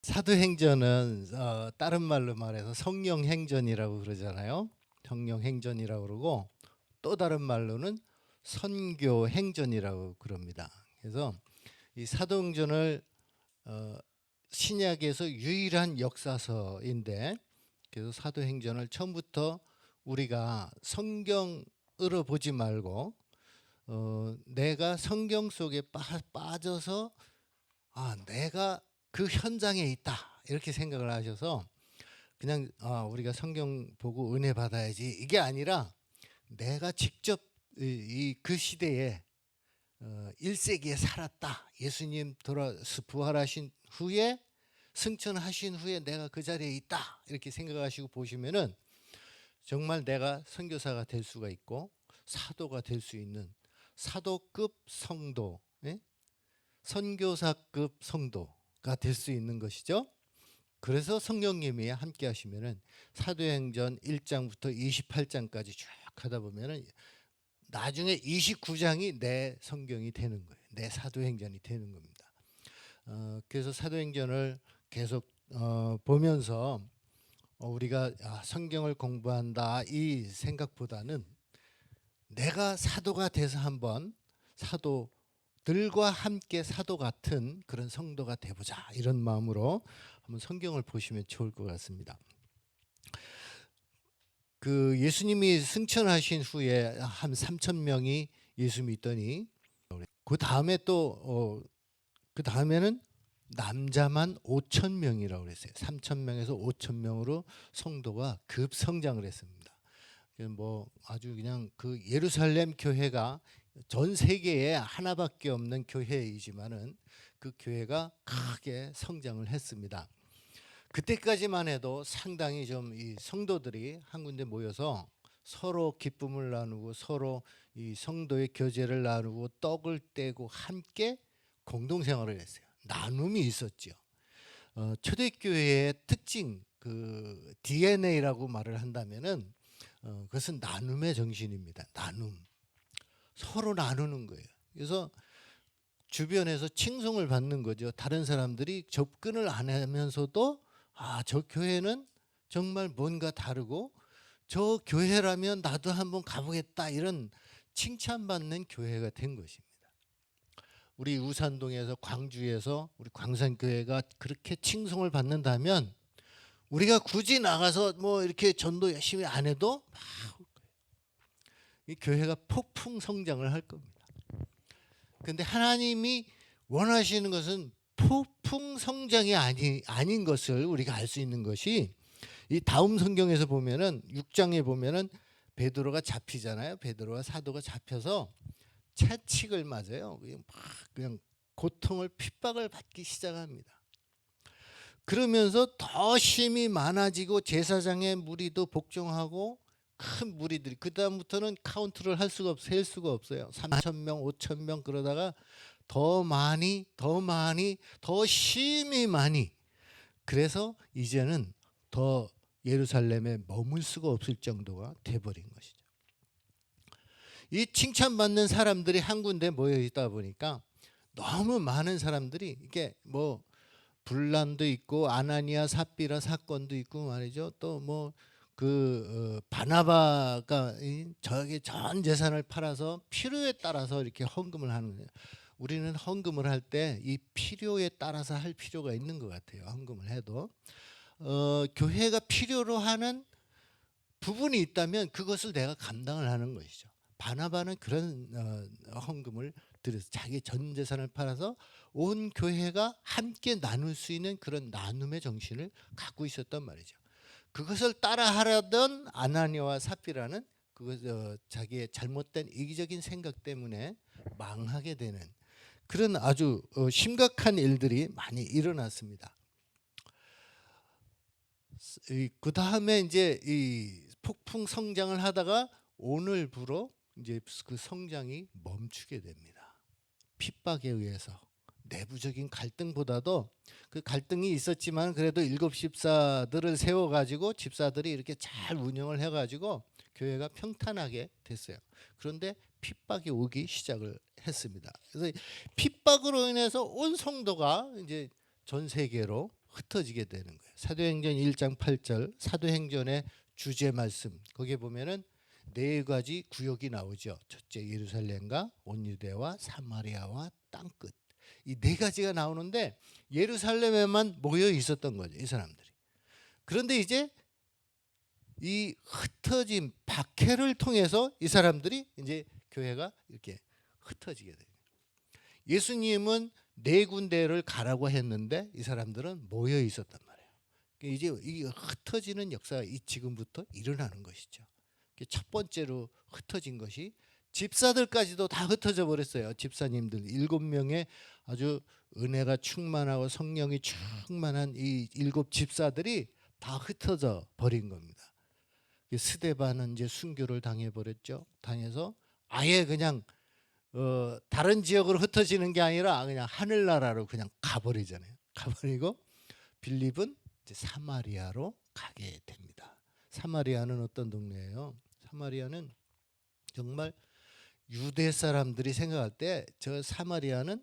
사도행전은 다른 말로 말해서 성령행전이라고 그러잖아요. 성령행전이라고 그러고 또 다른 말로는 선교행전이라고 그럽니다. 그래서 이 사도행전을 어, 신약에서 유일한 역사서인데, 그래서 사도행전을 처음부터 우리가 성경으로 보지 말고 내가 성경 속에 빠져서 내가 그 현장에 있다 이렇게 생각을 하셔서 그냥 우리가 성경 보고 은혜 받아야지 이게 아니라 내가 직접 그 시대에 1세기에 살았다. 예수님 돌아서 부활하신 후에 승천하신 후에 내가 그 자리에 있다 이렇게 생각하시고 보시면은 정말 내가 선교사가 될 수가 있고 사도가 될 수 있는 사도급 성도, 예? 선교사급 성도가 될 수 있는 것이죠. 그래서 성령님이 함께 하시면은 사도행전 1장부터 28장까지 쭉 하다 보면은 나중에 29장이 내 성경이 되는 거예요. 내 사도행전이 되는 겁니다. 그래서 사도행전을 계속 보면서 우리가 성경을 공부한다 이 생각보다는 내가 사도가 돼서 한번 사도들과 함께 사도 같은 그런 성도가 돼보자 이런 마음으로 한번 성경을 보시면 좋을 것 같습니다. 그 예수님이 승천하신 후에 한 3천 명이 예수 믿더니 그 다음에 또 그 다음에는 남자만 5천 명이라고 그랬어요. 3천 명에서 5천 명으로 성도가 급성장을 했습니다. 뭐 아주 그냥 그 예루살렘 교회가 전 세계에 하나밖에 없는 교회이지만은 그 교회가 크게 성장을 했습니다. 그때까지만 해도 상당히 좀 이 성도들이 한 군데 모여서 서로 기쁨을 나누고 서로 이 성도의 교제를 나누고 떡을 떼고 함께 공동생활을 했어요. 나눔이 있었죠. 초대교회의 특징 그 DNA라고 말을 한다면은 그것은 나눔의 정신입니다. 나눔. 서로 나누는 거예요. 그래서 주변에서 칭송을 받는 거죠. 다른 사람들이 접근을 안 하면서도 저 교회는 정말 뭔가 다르고 저 교회라면 나도 한번 가보겠다 이런 칭찬받는 교회가 된 것입니다. 우리 우산동에서 광주에서 우리 광산교회가 그렇게 칭송을 받는다면 우리가 굳이 나가서 뭐 이렇게 전도 열심히 안 해도 이 교회가 폭풍 성장을 할 겁니다. 그런데 하나님이 원하시는 것은 폭풍 성장이 아닌 것을 우리가 알 수 있는 것이 이 다음 성경에서 보면은 6장에 보면은 베드로가 잡히잖아요. 베드로와 사도가 잡혀서 채찍을 맞아요. 그냥 고통을 핍박을 받기 시작합니다. 그러면서 더 힘이 많아지고 제사장의 무리도 복종하고 큰 무리들이 그 다음부터는 카운트를 할 수가 셀 수가 없어요. 3천 명, 5천 명 그러다가 더 많이, 더 힘이 많이. 그래서 이제는 더 예루살렘에 머물 수가 없을 정도가 돼버린 것이죠. 이 칭찬받는 사람들이 한 군데 모여 있다 보니까 너무 많은 사람들이 이게 뭐 분란도 있고 아나니아 삽비라 사건도 있고 말이죠. 또 뭐 그 바나바가 저에게 전 재산을 팔아서 필요에 따라서 이렇게 헌금을 하는 거예요. 우리는 헌금을 할 때 이 필요에 따라서 할 필요가 있는 것 같아요. 헌금을 해도 교회가 필요로 하는 부분이 있다면 그것을 내가 감당을 하는 것이죠. 바나바는 그런 헌금을 들여서 자기 전 재산을 팔아서 온 교회가 함께 나눌 수 있는 그런 나눔의 정신을 갖고 있었단 말이죠. 그것을 따라하려던 아나니아와 삽비라는 자기의 잘못된 이기적인 생각 때문에 망하게 되는 그런 아주 심각한 일들이 많이 일어났습니다. 그 다음에 이제 이 폭풍 성장을 하다가 오늘부로 이제 그 성장이 멈추게 됩니다. 핍박에 의해서 내부적인 갈등보다도 그 갈등이 있었지만 그래도 7집사들을 세워가지고 집사들이 이렇게 잘 운영을 해가지고 교회가 평탄하게 됐어요. 그런데 핍박이 오기 시작을 했습니다. 그래서 핍박으로 인해서 온 성도가 이제 전 세계로 흩어지게 되는 거예요. 사도행전 1장 8절 사도행전의 주제 말씀 거기에 보면은 네 가지 구역이 나오죠. 첫째 예루살렘과 온 유대와 사마리아와 땅끝. 이 네 가지가 나오는데 예루살렘에만 모여 있었던 거죠, 이 사람들이. 그런데 이제 이 흩어진 박해를 통해서 이 사람들이 이제 교회가 이렇게 흩어지게 돼요. 예수님은 네 군데를 가라고 했는데 이 사람들은 모여 있었단 말이에요. 이제 이 흩어지는 역사가 지금부터 일어나는 것이죠. 첫 번째로 흩어진 것이 집사들까지도 다 흩어져 버렸어요. 집사님들 7명의 아주 은혜가 충만하고 성령이 충만한 이 7 집사들이 다 흩어져 버린 겁니다. 스데반은 이제 순교를 당해 버렸죠. 당해서 아예 그냥 다른 지역으로 흩어지는 게 아니라 그냥 하늘나라로 그냥 가버리잖아요. 가버리고 빌립은 이제 사마리아로 가게 됩니다. 사마리아는 어떤 동네예요? 사마리아는 정말 유대 사람들이 생각할 때 저 사마리아는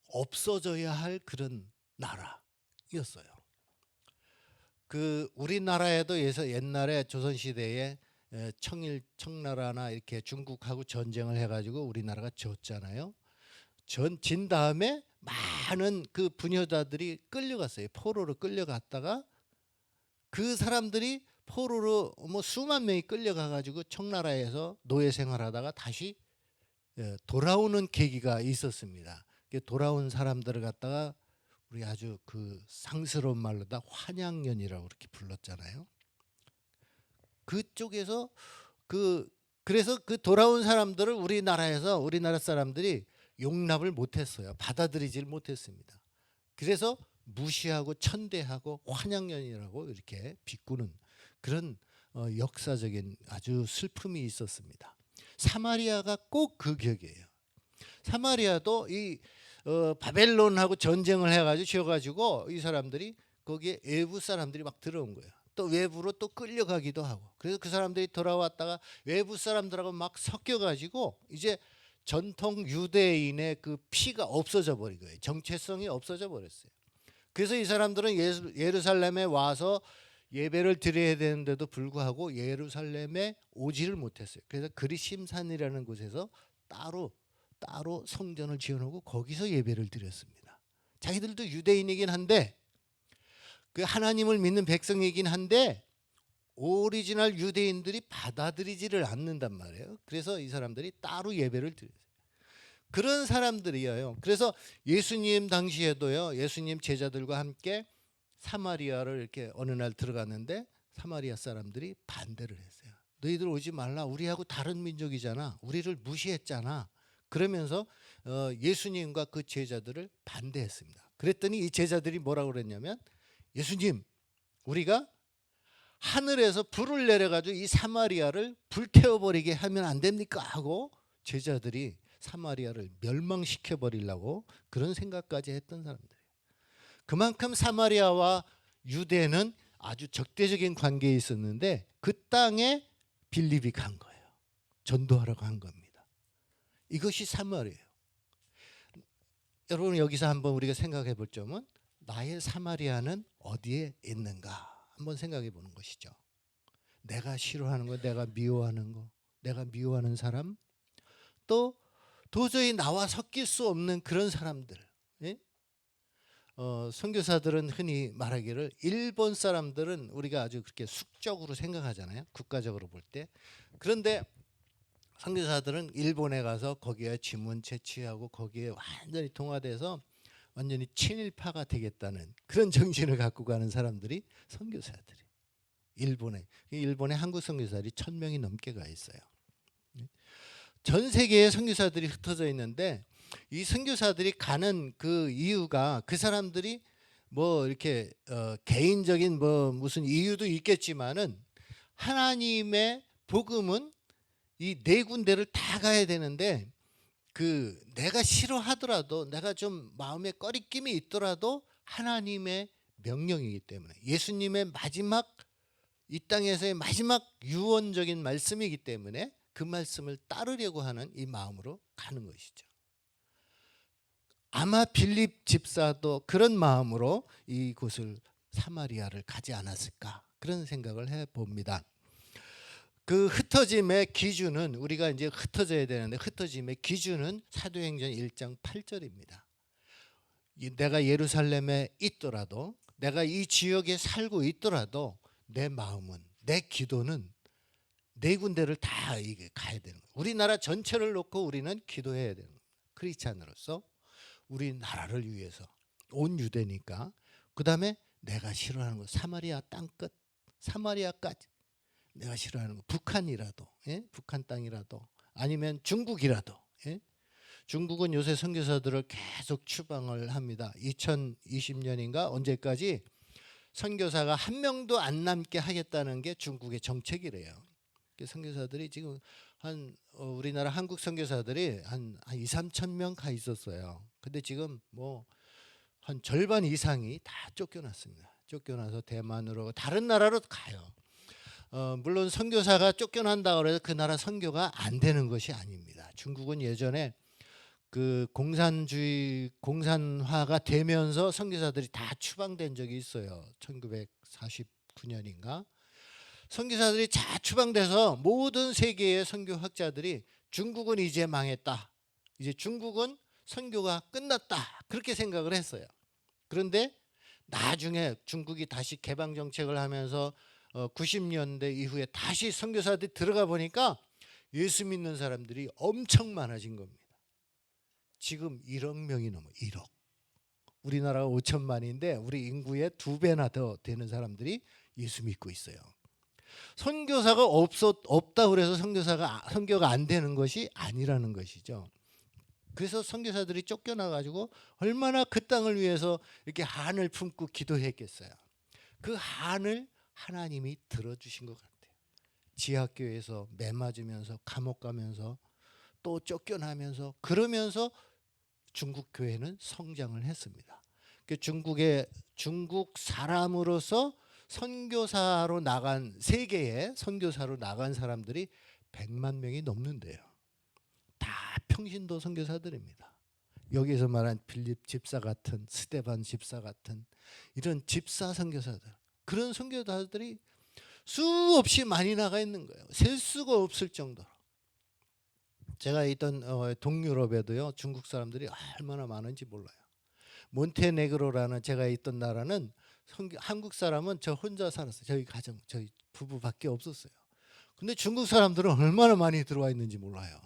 없어져야 할 그런 나라였어요. 그 우리나라에도 옛날에 조선 시대에 청나라나 이렇게 중국하고 전쟁을 해가지고 우리나라가 졌잖아요. 진 다음에 많은 그 부녀자들이 끌려갔어요. 포로로 끌려갔다가 그 사람들이 포로로 뭐 수만 명이 끌려가가지고 청나라에서 노예 생활하다가 다시 돌아오는 계기가 있었습니다. 돌아온 사람들을 갖다가 우리 아주 그 상스러운 말로다 환양년이라고 그렇게 불렀잖아요. 그쪽에서 그래서 그 돌아온 사람들을 우리나라 사람들이 용납을 못했어요. 받아들이질 못했습니다. 그래서 무시하고 천대하고 환양년이라고 이렇게 비꾸는 그런 역사적인 아주 슬픔이 있었습니다. 사마리아가 꼭 그 격이에요. 사마리아도 이 바벨론하고 전쟁을 해가지고 지어가지고 이 사람들이 거기에 외부 사람들이 막 들어온 거예요. 또 외부로 또 끌려가기도 하고 그래서 그 사람들이 돌아왔다가 외부 사람들하고 막 섞여가지고 이제 전통 유대인의 그 피가 없어져 버린 거예요. 정체성이 없어져 버렸어요. 그래서 이 사람들은 예루살렘에 와서 예배를 드려야 되는데도 불구하고 예루살렘에 오지를 못했어요. 그래서 그리심산이라는 곳에서 따로 성전을 지어놓고 거기서 예배를 드렸습니다. 자기들도 유대인이긴 한데 그 하나님을 믿는 백성이긴 한데 오리지널 유대인들이 받아들이지를 않는단 말이에요. 그래서 이 사람들이 따로 예배를 드렸어요. 그런 사람들이에요. 그래서 예수님 당시에도요. 예수님 제자들과 함께 사마리아를 이렇게 어느 날 들어갔는데 사마리아 사람들이 반대를 했어요. 너희들 오지 말라. 우리하고 다른 민족이잖아. 우리를 무시했잖아. 그러면서 예수님과 그 제자들을 반대했습니다. 그랬더니 이 제자들이 뭐라고 그랬냐면 예수님 우리가 하늘에서 불을 내려가지고 이 사마리아를 불태워버리게 하면 안 됩니까? 하고 제자들이 사마리아를 멸망시켜 버리려고 그런 생각까지 했던 사람들이에요. 그만큼 사마리아와 유대는 아주 적대적인 관계에 있었는데 그 땅에 빌립이 간 거예요. 전도하러 간 겁니다. 이것이 사마리아예요. 여러분 여기서 한번 우리가 생각해 볼 점은 나의 사마리아는 어디에 있는가 한번 생각해 보는 것이죠. 내가 싫어하는 거, 내가 미워하는 거, 내가 미워하는 사람, 또 도저히 나와 섞일 수 없는 그런 사람들. 예? 선교사들은 흔히 말하기를 일본 사람들은 우리가 아주 그렇게 숙적으로 생각하잖아요. 국가적으로 볼 때. 그런데 선교사들은 일본에 가서 거기에 지문 채취하고 거기에 완전히 통화돼서 완전히 친일파가 되겠다는 그런 정신을 갖고 가는 사람들이 선교사들이 일본에 한국 선교사들이 1,000명이 넘게 가 있어요. 전 세계에 선교사들이 흩어져 있는데 이 선교사들이 가는 그 이유가 그 사람들이 뭐 이렇게 개인적인 뭐 무슨 이유도 있겠지만은 하나님의 복음은 이 네 군데를 다 가야 되는데 그 내가 싫어하더라도 내가 좀 마음에 꺼리낌이 있더라도 하나님의 명령이기 때문에 예수님의 마지막 이 땅에서의 마지막 유언적인 말씀이기 때문에 그 말씀을 따르려고 하는 이 마음으로 가는 것이죠. 아마 빌립 집사도 그런 마음으로 이곳을 사마리아를 가지 않았을까 그런 생각을 해봅니다. 그 흩어짐의 기준은 우리가 이제 흩어져야 되는데 흩어짐의 기준은 사도행전 1장 8절입니다. 내가 예루살렘에 있더라도 내가 이 지역에 살고 있더라도 내 마음은 내 기도는 네 군데를 다 가야 되는 거예요. 우리나라 전체를 놓고 우리는 기도해야 되는 거예요. 크리스찬으로서 우리나라를 위해서 온 유대니까. 그 다음에 내가 싫어하는 거 사마리아 땅끝 사마리아까지 내가 싫어하는 거 북한이라도 예? 북한 땅이라도 아니면 중국이라도 예? 중국은 요새 선교사들을 계속 추방을 합니다. 2020년인가 언제까지 선교사가 한 명도 안 남게 하겠다는 게 중국의 정책이래요. 선교사들이 지금 우리나라 한국 선교사들이 한 2, 3천 명 가 있었어요. 근데 지금 뭐 한 절반 이상이 다 쫓겨났습니다. 쫓겨나서 대만으로 다른 나라로 가요. 물론 선교사가 쫓겨난다고 해서 그 나라 선교가 안 되는 것이 아닙니다. 중국은 예전에 그 공산화가 되면서 선교사들이 다 추방된 적이 있어요. 1949년인가. 선교사들이 다 추방돼서 모든 세계의 선교학자들이 중국은 이제 망했다. 이제 중국은 선교가 끝났다. 그렇게 생각을 했어요. 그런데 나중에 중국이 다시 개방 정책을 하면서 90년대 이후에 다시 선교사들이 들어가 보니까 예수 믿는 사람들이 엄청 많아진 겁니다. 지금 1억 명이 넘어 1억. 우리나라가 5천만인데 우리 인구의 2배나 더 되는 사람들이 예수 믿고 있어요. 선교사가 없다 그래서 선교가 안 되는 것이 아니라는 것이죠. 그래서 선교사들이 쫓겨나 가지고 얼마나 그 땅을 위해서 이렇게 한을 품고 기도했겠어요. 그 한을 하나님이 들어주신 것 같아요. 지하교회에서 매 맞으면서 감옥 가면서 또 쫓겨나면서 그러면서 중국 교회는 성장을 했습니다. 중국 사람으로서 선교사로 나간 세계에 선교사로 나간 사람들이 100만 명이 넘는데요. 다 평신도 선교사들입니다. 여기서 말한 빌립 집사 같은 스데반 집사 같은 이런 집사 선교사들 그런 선교사들이 수없이 많이 나가 있는 거예요. 셀 수가 없을 정도로. 제가 있던 동유럽에도요 중국 사람들이 얼마나 많은지 몰라요. 몬테네그로라는 제가 있던 나라는 한국 사람은 저 혼자 살았어요. 저희 부부밖에 없었어요. 근데 중국 사람들은 얼마나 많이 들어와 있는지 몰라요.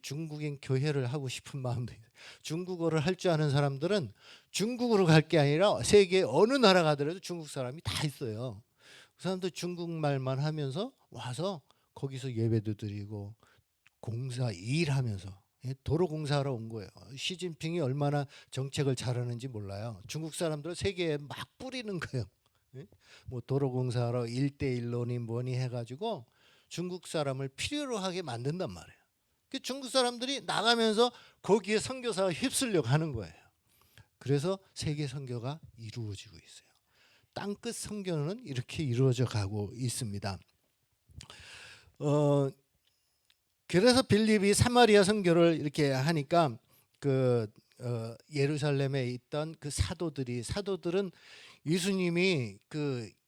중국인 교회를 하고 싶은 마음도 있어요. 중국어를 할 줄 아는 사람들은 중국으로 갈 게 아니라 세계 어느 나라 가더라도 중국 사람이 다 있어요. 그 사람들 중국말만 하면서 와서 거기서 예배도 드리고 일하면서 도로 공사하러 온 거예요. 시진핑이 얼마나 정책을 잘하는지 몰라요. 중국 사람들 세계에 막 뿌리는 거예요. 뭐 도로 공사하러 1대1로니 뭐니 해가지고 중국 사람을 필요로 하게 만든단 말이에요. 중국 사람들이 나가면서 거기에 선교사가 휩쓸려고 하는 거예요. 그래서 세계 선교가 이루어지고 있어요. 땅끝 선교는 이렇게 이루어져 가고 있습니다. 그래서 빌립이 사마리아 선교를 이렇게 하니까 예루살렘에 있던 그 사도들은 예수님이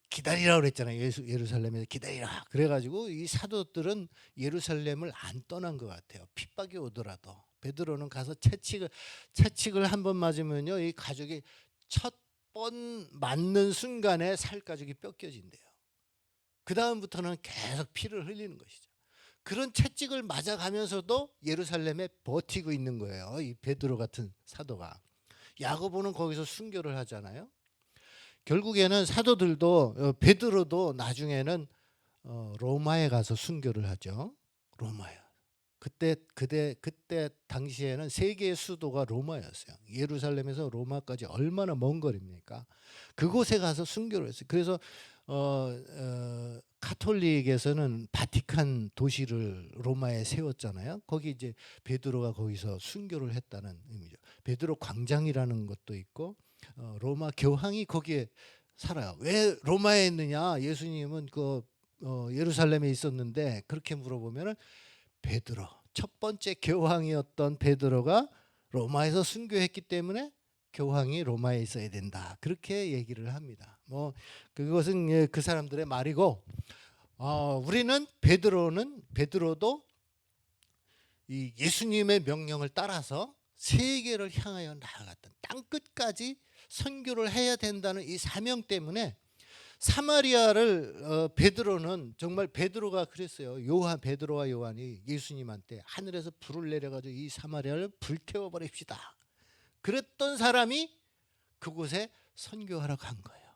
기다리라고 그랬잖아요. 예루살렘에서 기다리라. 그래가지고 이 사도들은 예루살렘을 안 떠난 것 같아요. 핍박이 오더라도. 베드로는 가서 채찍을 한 번 맞으면요, 이 가죽이 첫 번 맞는 순간에 살 가죽이 뺏겨진대요. 그 다음부터는 계속 피를 흘리는 것이죠. 그런 채찍을 맞아가면서도 예루살렘에 버티고 있는 거예요. 이 베드로 같은 사도가. 야고보는 거기서 순교를 하잖아요. 결국에는 사도들도 베드로도 나중에는 로마에 가서 순교를 하죠. 로마에. 그때 당시에는 세계의 수도가 로마였어요. 예루살렘에서 로마까지 얼마나 먼 거리입니까? 그곳에 가서 순교를 했어요. 그래서 카톨릭에서는 바티칸 도시를 로마에 세웠잖아요. 거기 이제 베드로가 거기서 순교를 했다는 의미죠. 베드로 광장이라는 것도 있고 로마 교황이 거기에 살아요. 왜 로마에 있느냐? 예수님은 예루살렘에 있었는데 그렇게 물어보면은 베드로 첫 번째 교황이었던 베드로가 로마에서 순교했기 때문에 교황이 로마에 있어야 된다. 그렇게 얘기를 합니다. 뭐 그것은 그 사람들의 말이고, 우리는 베드로도 이 예수님의 명령을 따라서 세계를 향하여 나아갔던 땅 끝까지 선교를 해야 된다는 이 사명 때문에 사마리아를 베드로는 정말 베드로가 그랬어요. 베드로와 요한이 예수님한테 하늘에서 불을 내려가지고 이 사마리아를 불태워 버립시다. 그랬던 사람이 그곳에 선교하러 간 거예요.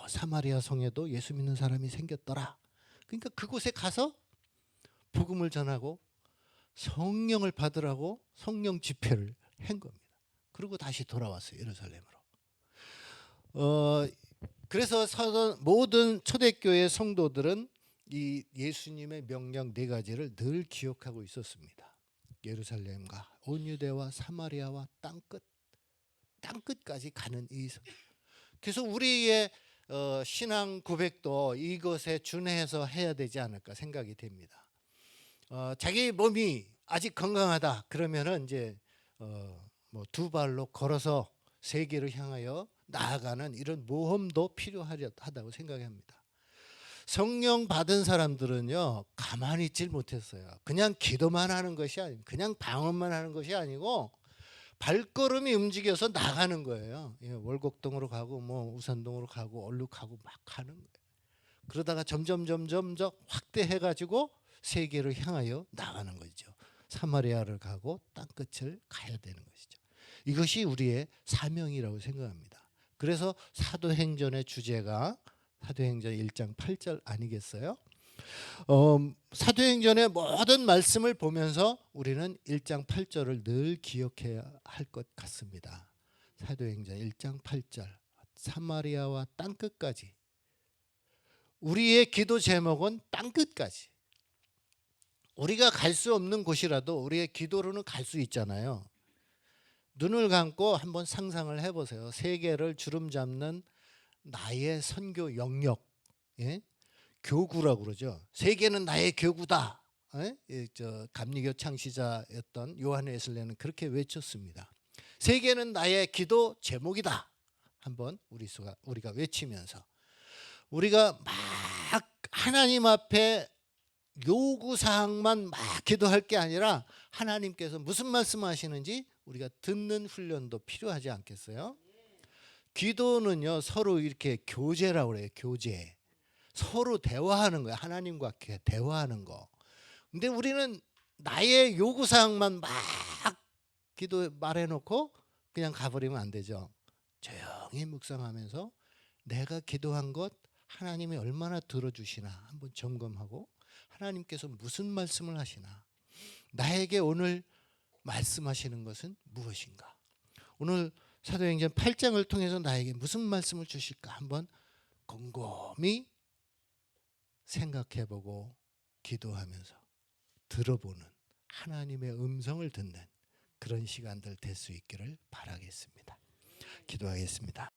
사마리아 성에도 예수 믿는 사람이 생겼더라. 그러니까 그곳에 가서 복음을 전하고 성령을 받으라고 성령 집회를 한 겁니다. 그리고 다시 돌아왔어요, 예루살렘으로. 그래서 모든 초대교회 성도들은 이 예수님의 명령 4가지를 늘 기억하고 있었습니다. 예루살렘과 온 유대와 사마리아와 땅끝까지 가는 이. 그래서 우리의 신앙 고백도 이것에 준해서 해야 되지 않을까 생각이 됩니다. 자기 몸이 아직 건강하다 그러면은 이제 뭐 2발로 걸어서 세계를 향하여 나아가는 이런 모험도 필요하다고 생각합니다. 성령 받은 사람들은요, 가만히 있질 못했어요. 그냥 기도만 하는 것이 아니고, 그냥 방언만 하는 것이 아니고 발걸음이 움직여서 나가는 거예요. 월곡동으로 가고 뭐 우산동으로 가고 얼룩하고 막 가는 거예요. 그러다가 점점 확대해가지고 세계를 향하여 나가는 거죠. 사마리아를 가고 땅끝을 가야 되는 것이죠. 이것이 우리의 사명이라고 생각합니다. 그래서 사도행전의 주제가 사도행전 1장 8절 아니겠어요? 사도행전의 모든 말씀을 보면서 우리는 1장 8절을 늘 기억해야 할 것 같습니다. 사도행전 1장 8절 사마리아와 땅끝까지. 우리의 기도 제목은 땅끝까지. 우리가 갈 수 없는 곳이라도 우리의 기도로는 갈 수 있잖아요. 눈을 감고 한번 상상을 해보세요. 세계를 주름잡는 나의 선교 영역, 교구라고 그러죠. 세계는 나의 교구다. 감리교 창시자였던 요한 웨슬레는 그렇게 외쳤습니다. 세계는 나의 기도 제목이다. 한번 우리가 외치면서 우리가 막 하나님 앞에 요구사항만 막 기도할 게 아니라 하나님께서 무슨 말씀하시는지 우리가 듣는 훈련도 필요하지 않겠어요? 기도는요, 서로 이렇게 교제라고 그래요. 교제. 서로 대화하는 거예요. 하나님과 대화하는 거. 근데 우리는 나의 요구사항만 막 기도 말해놓고 그냥 가버리면 안 되죠. 조용히 묵상하면서 내가 기도한 것 하나님이 얼마나 들어주시나 한번 점검하고 하나님께서 무슨 말씀을 하시나, 나에게 오늘 말씀하시는 것은 무엇인가, 오늘 사도행전 8장을 통해서 나에게 무슨 말씀을 주실까 한번 곰곰이 생각해보고 기도하면서 들어보는, 하나님의 음성을 듣는 그런 시간들 될 수 있기를 바라겠습니다. 기도하겠습니다.